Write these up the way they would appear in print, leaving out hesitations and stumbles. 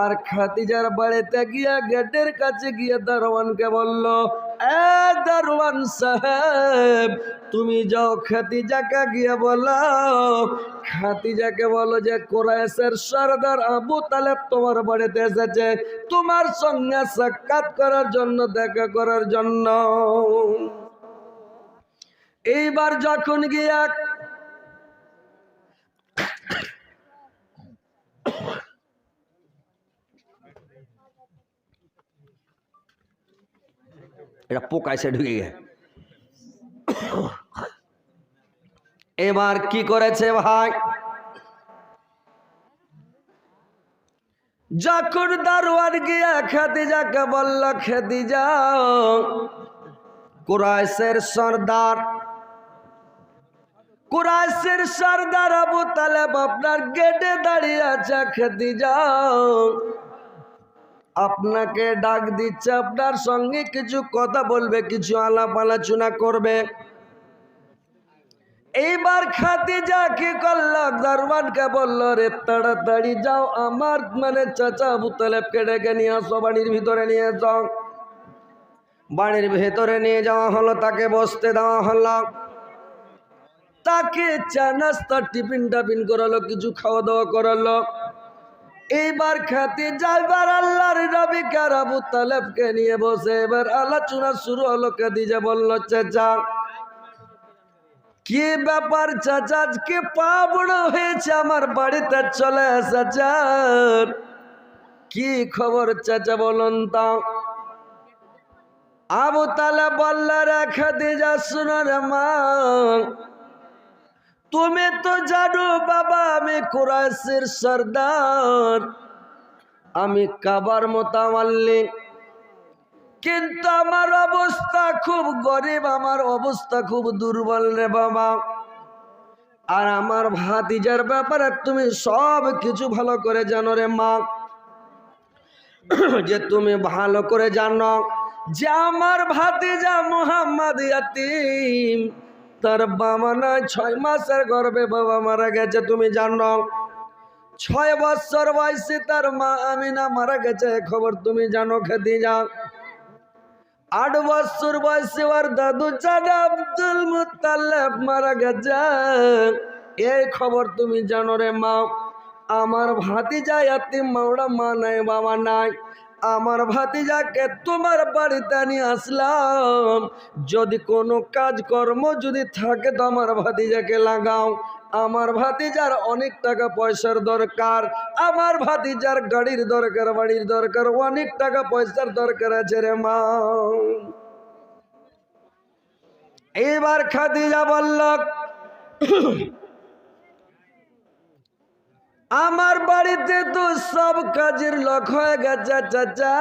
আর খাদিজার বাড়িতে গিয়া গেটের কাছে গিয়ে দারোয়ানকে বলল, এ দারোয়ান সাহেব, তুমি যাও খাদিজাকে গিয়ে বলো, খাদিজাকে বলো যে কুরাইশের সরদার আবু তালেব তোমার বাড়িতে এসেছে তোমার সঙ্গে সাক্ষাৎ করার জন্য, দেখা করার জন্য। এইবার যখন গিয়া এটা পোকা এসে ঢুকে গেছে। এবার কি করেছে ভাই, যখন দারোয়ান গিয়া খাদিজাকে বলল, খাদিজা কুরাইশের সর্দার আবু তালেব আপনার গেটে দাঁড়িয়ে আছে, খাদিজা আপনাকে ডাক দিচ্ছে, আপনার সঙ্গে কিছু কথা বলবে, কিছু আলাপ আলোচনা করবে। এইবার খাদিজা কি করল, দারোয়ানকে বলল, রে তাড়াতাড়ি যাও, আমার চাচা আবু তালেবকে ডেকে নিয়ে আসো, বাড়ির ভিতরে নিয়ে যাও। বাড়ির ভেতরে নিয়ে যাওয়া হলো, তাকে বসতে দেওয়া হলো, তাকে চা নাস্তা টিফিন টাফিন করালো, কিছু খাওয়া দাওয়া করালো। এইবার খাদিজা এবার আল্লাহর নবীকে আর আবু তালেবকে নিয়ে বসে এবার আলোচনা শুরু হলো। খাদিজা বলল, চাচা কি ব্যাপার চাচা, আজকে পা বড় হয়েছে আমার বাড়িতে চলে এসেছেন, কি খবর চাচা বলুন তো। আবু তালেব বলল, রে খাদিজা শুনো রে মা, তুমি তো জানো বাবা আমি কুরাইশের সর্দার, আমি কাবার মোতাওয়াল্লি, কিন্তু আমার অবস্থা খুব গরিব, আমার অবস্থা খুব দুর্বল রে বাবা। আর আমার ভাতিজার ব্যাপারে তুমি সব কিছু ভালো করে জানো রে মা, যে তুমি ভালো করে জানো যে আমার ভাতিজা মুহাম্মদ ইয়াতীম, তার বাবা না 6 মাসের গর্ভে বাবা মারা গেছে, তুমি জানো 6 বছর বয়সে তার মা আমিনা মারা গেছে, খবর তুমি জানো খাদিজা। 8 বছর বয়সে ওর দাদু জান আব্দুল মুত্তালিব মারা গেছে, এই খবর তুমি জানো রে মা। আমার ভাতিজা ইয়াতীম, মাওড়া মা নাই বাবা নাই, আমার ভাতিজাকে তোমার বাড়িতে নিয়ে আসলাম, যদি কোনো কাজ কর্ম যদি থাকে তো আমার ভাতিজাকে লাগাও, আমার ভাতিজার অনেক টাকা পয়সার দরকার, আমার ভাতিজার গাড়ির দরকার, বাড়ির দরকার, অনেক টাকা পয়সার দরকার আছে রে মা। এবার খাদিজা বলল, আমার বাড়িতে তো সব কাজের লোক হয়ে গেছে চাচা,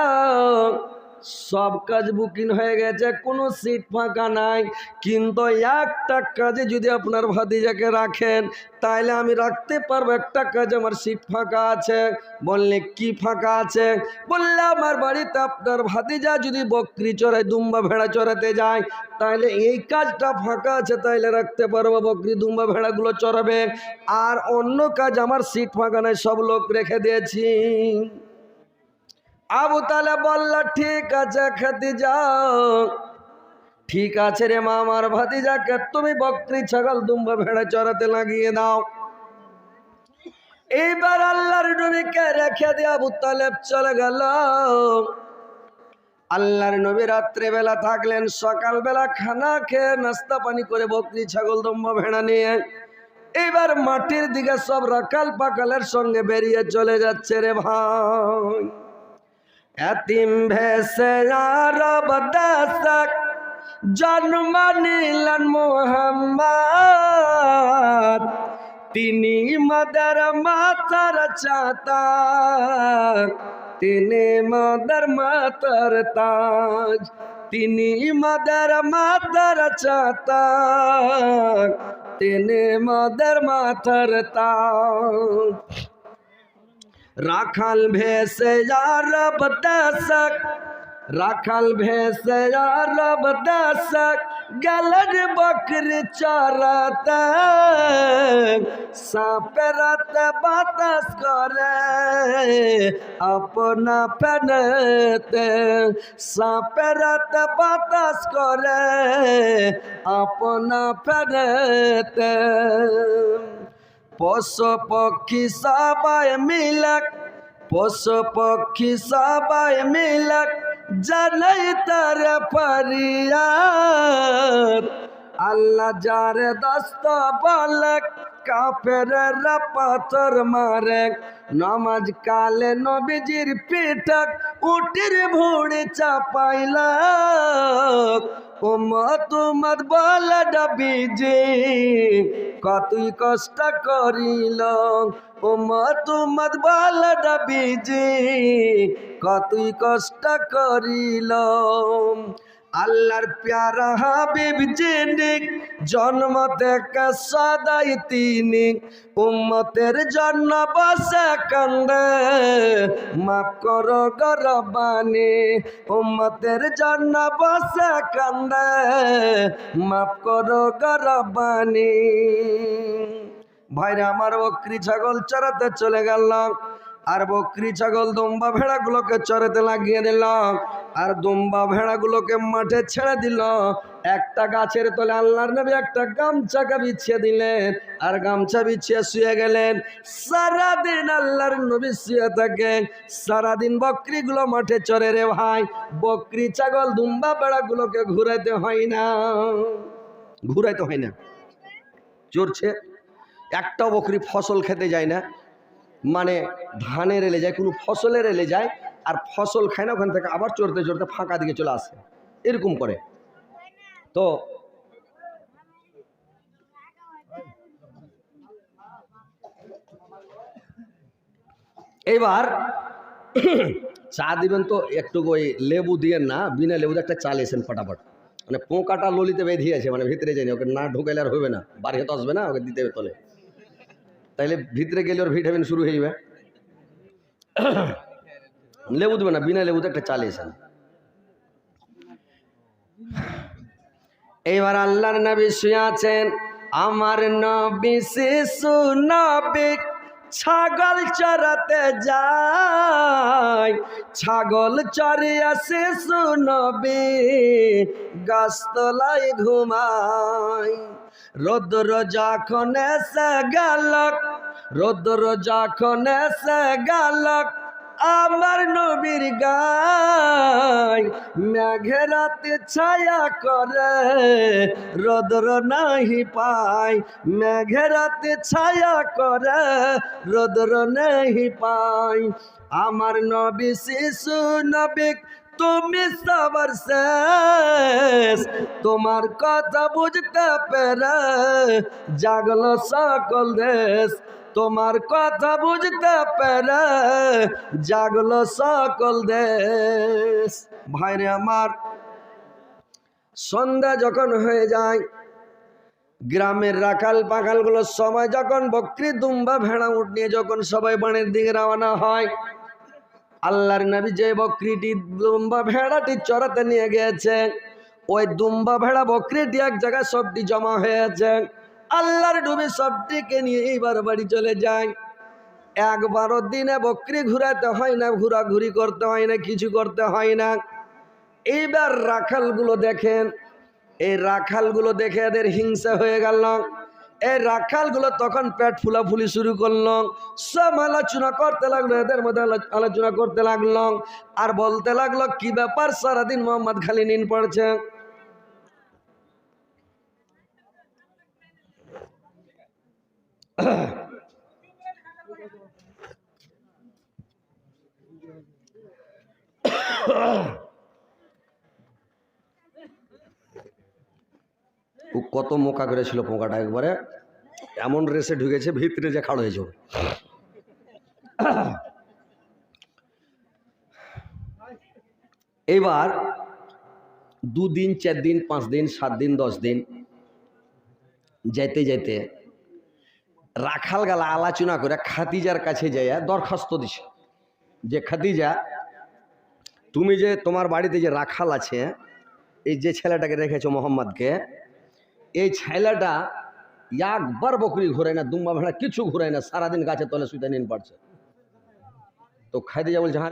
সব কাজ বুকিং হয়ে গেছে, কোনো সিট ফাঁকা নাই, কিন্তু একটা কাজে যদি আপনার ভাতিজাকে রাখেন তাইলে আমি রাখতে পারবো, একটা কাজে আমার সিট ফাঁকা আছে। বললে কি ফাঁকা আছে? বললে আমার বাড়িতে আপনার ভাতিজা যদি বকরি চড়ায়, দুম্বা ভেড়া চড়াতে যায়, তাইলে এই কাজটা ফাঁকা আছে, তাইলে রাখতে পারবো, বকরি দুম্বা ভেড়াগুলো চড়াবে। আর অন্য কাজ আমার সিট ফাঁকা নাই, সব লোক রেখে দিয়েছি। আবু তালেব বলল, ঠিক আছে খাদিজা, ঠিক আছে রে মা, আমার ভাতিজাকে তুমি বকরি ছাগল দুম্বা ভেড়া চড়াতে লাগিয়ে দাও। এইবার আল্লাহর নবীকে রেখে দিয়ে আবু তালেব চলে গেল। আল্লাহর নবী রাত্রে বেলা থাকলেন, সকালবেলা খানা খেয়ে নাস্তা পানি করে বকরি ছাগল দুম্বা ভেড়া নিয়ে এবার মাটির দিকে সব রাখাল পাকালের সঙ্গে বেরিয়ে চলে যাচ্ছে রে ভাই। এতিম ভেসে আরব দেশক জন্ম নিলেন মুহাম্মদ, তিনি মদর মাতার চাতা, তিনি মদর মাতার তাজ, তিনি মদর মাতার চাতা, তিনি মদর মাতার তাজ। রাখাল ভেসে আরব দেশক, রাখাল ভেসে আরব দেশক গেলেন বকরি চরাতে সাপের রাতে বাতাস করে আপনা ফেনেতে সাপের রাতে বাতাস করে আপনা ফেনেতে পশু পক্ষী সবাই মিলক পশু পক্ষী সবাই মিলক জানাই তার ফরিয়াদ আল্লাহ যারে দস্ত বলক কাফেররা পাথর মারে নামাজ কালে নবীজির পিঠক উটির ভুড়ি চাপাইলা উম্মত উম্মত বলে নবীজি কতই কষ্ট করিল উম্মত উম্মত বলে নবীজি কতই কষ্ট করিল আল্লাহর প্যারা হাবিব যিনি জন্ম থেকে সদাই তিনি উম্মতের জন্য বসে কান্দে মাফ করো গো রব্বানি উম্মতের জন্য বসে কান্দে মাফ করো গো রব্বানি ভাইরা আমার বকরি ছাগল চরাতে চলে গেলাম আর বকরি ছাগল দুম্বা ভেড়াগুলোকে চড়াতে লাগিয়ে দিল আর দুম্বা ভেড়াগুলোকে মাঠে ছেড়ে দিল একটা গাছের তলে আল্লাহর নবী একটা গামছাকে বিছিয়ে দিলেন আর গামছা বিছিয়ে শুয়ে গেলেন সারাদিন আল্লাহর নবী শুয়ে থাকেন সারাদিন বকরিগুলো মাঠে চড়ে রে ভাই বকরি ছাগল দুম্বা ভেড়াগুলোকে ঘুরাইতে হয় না চড়ছে একটাও বকরি ফসল খেতে যায় না মানে ধানের এলে যায় কোনো ফসলের এলে যায় আর ফসল খায় না ওখান থেকে আবার চড়তে চড়তে ফাঁকা দিকে চলে আসে এরকম করে তো এইবার চা দিবেন তো একটু ওই লেবু দিয়ে না বিনা লেবু একটা চা লেছেন ফটাফট মানে পোকাটা ললিতে বেঁধিয়েছে মানে ভিতরে যায়নি ওকে না ঢুকাইলে আর হবে না বাড়িতে তো আসবে না ওকে দিতে হবে তলে তাইলে ভিতরে গেলে ওর ভিটামিন শুরু হয়ে যাবে লেবু দেবে না বিনা লেবুতে একটা চালিয়েছেন এইবার আল্লাহর নবী শুয়ে আছেন আমার নবী শিশু নবী ছাগল চরাতে যায় ছাগল চরিয়া শিশু নবী গাছতলায় ঘুমায় রোদ্র যখন এসে গেল রোদ্র যখন এসে গেল আমার নবীর গায় মেঘরাতে ছায়া করে রোদ্র নাহি পায় মেঘরাতে ছায়া করে রোদ্র নাহি পায় আমার নবী শিশু নবী তুমি সবার শেষ তোমার কথা বুঝতে পেরে জাগলো সকল দেশ তোমার কথা বুঝতে পেরে জাগলো সকল দেশ ভাইরে আমার সন্ধ্যা যখন হয়ে যায় গ্রামের রাখাল পাখালগুলোর সময় যখন বকরি দুম্বা ভেড়া উঠ নিয়ে যখন সবাই বাড়ির দিকে রওনা হয় আল্লাহর নবী যে বকরিটি দুম্বা ভেড়াটি চড়াতে নিয়ে গিয়েছে ওই দুম্বা ভেড়া বকরিটি এক জায়গায় সবটি জমা হয়েছে আল্লাহর নবী সবটিকে নিয়ে এইবার বাড়ি চলে যায় একবারও দিনে বকরি ঘুরাতে হয় না ঘোরাঘুরি করতে হয় না কিছু করতে হয় না এইবার রাখালগুলো দেখেন এই রাখালগুলো দেখে এদের হিংসা হয়ে গেল এই রাখালগুলো তখন পেট ফুলাফুলি শুরু করলো সব আলোচনা করতে লাগলো এদের মধ্যে আলোচনা করতে লাগলো আর বলতে লাগলো কি ব্যাপার সারাদিন মোহাম্মদ খালি নিন পড়ছে কত মোকা করেছিল পোকাটা একবারে এমন রেসে ঢুকেছে ভিতরে যে খাড় হয়েছে এইবার 2 দিন 4 দিন 5 দিন 7 দিন 10 দিন যেতে যেতে রাখাল গালা আলোচনা করে খাদিজার কাছে যাইয়া দরখাস্ত দিছে যে খাদিজা তুমি যে তোমার বাড়িতে যে রাখাল আছে এই যে ছেলেটাকে রেখেছো মোহাম্মদকে, এই ছেলেটা একবার বকরি ঘুরায় না, দুম্বা ভেড়া কিছু ঘুরায় না, সারাদিন গাছের তলে শুতে নিন পারছে। তো খাদিজা বলছে, হ্যাঁ